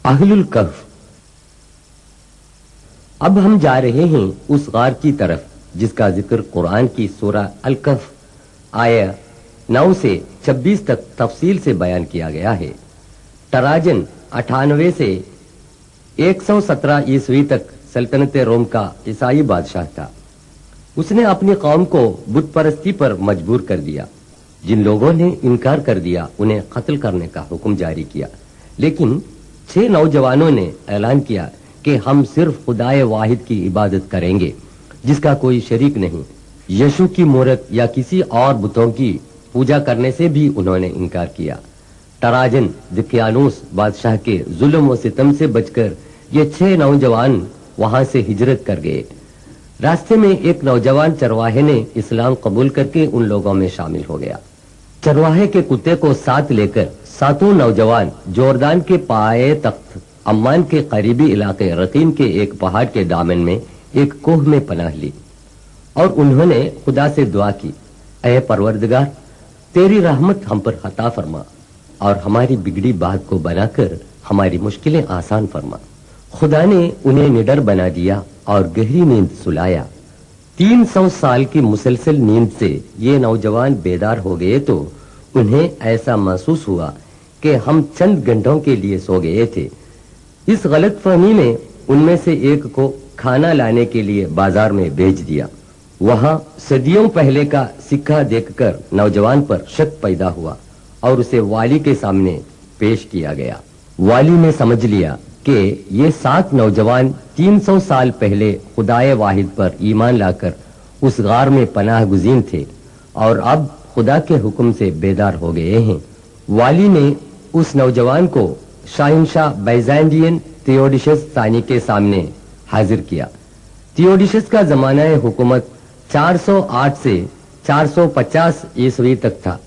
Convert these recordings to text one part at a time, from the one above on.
اہل الکہف۔ اب ہم جا رہے ہیں اس غار کی طرف جس کا ذکر قرآن کی سورہ الکہف آیا 9 سے 26 تک تفصیل سے بیان کیا گیا ہے۔ تراجن 98 سے 117 عیسوی تک سلطنت روم کا عیسائی بادشاہ تھا۔ اس نے اپنی قوم کو بت پرستی پر مجبور کر دیا۔ جن لوگوں نے انکار کر دیا انہیں قتل کرنے کا حکم جاری کیا، لیکن 6 نوجوانوں نے اعلان کیا کہ ہم صرف خدائے واحد کی عبادت کریں گے جس کا کوئی شریک نہیں۔ یشو کی مورت یا کسی اور بتوں کی پوجا کرنے سے بھی انہوں نے انکار کیا۔ تراجن دقیانوس بادشاہ کے ظلم و ستم سے بچ کر یہ 6 نوجوان وہاں سے ہجرت کر گئے۔ راستے میں ایک نوجوان چرواہے نے اسلام قبول کر کے ان لوگوں میں شامل ہو گیا۔ چرواہے کے کتے کو ساتھ لے کر 7 نوجوان جوردان کے پائے تخت عمان کے قریبی علاقے رقیم کے ایک پہاڑ کے دامن میں ایک کوہ میں پناہ لی اور انہوں نے خدا سے دعا کی، اے پروردگار، تیری رحمت ہم پر عطا فرما اور ہماری بگڑی بات کو بنا کر ہماری مشکلیں آسان فرما۔ خدا نے انہیں نڈر بنا دیا اور گہری نیند سلایا۔ 300 سال کی مسلسل نیند سے یہ نوجوان بیدار ہو گئے تو انہیں ایسا محسوس ہوا کہ ہم چند گھنٹوں کے لیے سو گئے تھے۔ اس غلط فہمی میں ان میں سے ایک کو کھانا لانے کے لیے بازار میں بھیج دیا۔ وہاں صدیوں پہلے کا سکہ دیکھ کر نوجوان پر شک پیدا ہوا اور اسے والی کے سامنے پیش کیا گیا۔ والی نے سمجھ لیا کہ یہ 7 نوجوان 300 سال پہلے خدائے واحد پر ایمان لا کر اس غار میں پناہ گزین تھے اور اب خدا کے حکم سے بیدار ہو گئے ہیں۔ والی نے اس نوجوان کو شاہنشاہ بیزینٹین تھیوڈیشس ثانی کے سامنے حاضر کیا۔ تھیوڈیشس کا زمانہ حکومت 408 سے 450 عیسوی تک تھا۔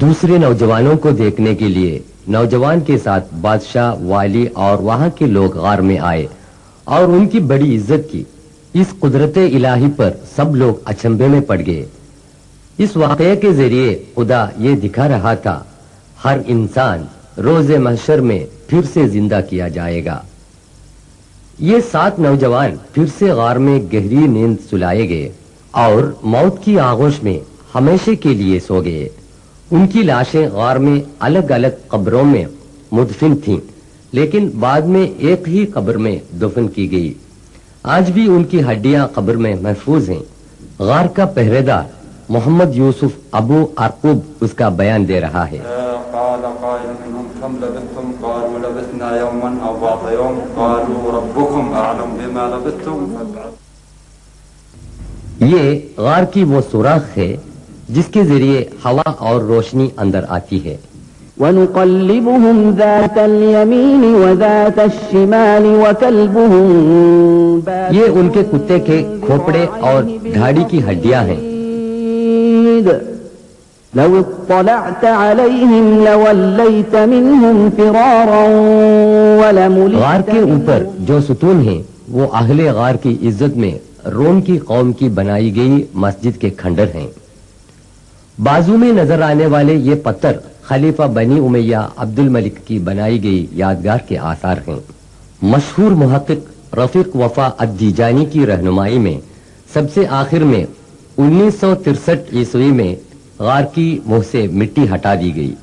دوسرے نوجوانوں کو دیکھنے کے لیے نوجوان کے ساتھ بادشاہ، والی اور وہاں کے لوگ غار میں آئے اور ان کی بڑی عزت کی۔ اس قدرت الہی پر سب لوگ اچنبھے میں پڑ گئے۔ اس واقعے کے ذریعے خدا یہ دکھا رہا تھا، ہر انسان روز محشر میں پھر سے زندہ کیا جائے گا۔ یہ 7 نوجوان پھر سے غار میں گہری نیند سلائے گئے اور موت کی آغوش میں ہمیشہ کے لیے سو گئے۔ ان کی لاشیں غار میں الگ الگ قبروں میں مدفن تھیں، لیکن بعد میں ایک ہی قبر میں دفن کی گئی۔ آج بھی ان کی ہڈیاں قبر میں محفوظ ہیں۔ غار کا پہرے دار محمد یوسف ابو عرقوب اس کا بیان دے رہا ہے۔ قال قائل منهم كم لبثتم قالوا لبثنا يوما او بعض يوم قالوا ربكم اعلم بما لبثتم یہ غار کی وہ سوراخ ہے جس کے ذریعے ہوا اور روشنی اندر آتی ہے۔ وَنُقَلِّبُهُمْ ذَاتَ الْيَمِينِ وَذَاتَ الشِّمَالِ وَكَلْبُهُمْ بَاسِطٌ یہ ان کے کتے کے کھوپڑے اور دھاڑی کی ہڈیاں ہیں۔ لو اطلعت عليهم لوليت منهم فرارا ولملئت۔ غار کے اوپر جو ستون ہیں وہ اہل غار کی عزت میں روم کی قوم کی بنائی گئی مسجد کے کھنڈر ہیں۔ بازو میں نظر آنے والے یہ پتھر خلیفہ بنی امیہ عبد الملک کی بنائی گئی یادگار کے آثار ہیں۔ مشہور محقق رفیق وفا الدیجانی کی رہنمائی میں سب سے آخر میں 1963 عیسوی میں غار کی منہ سے مٹی ہٹا دی گئی۔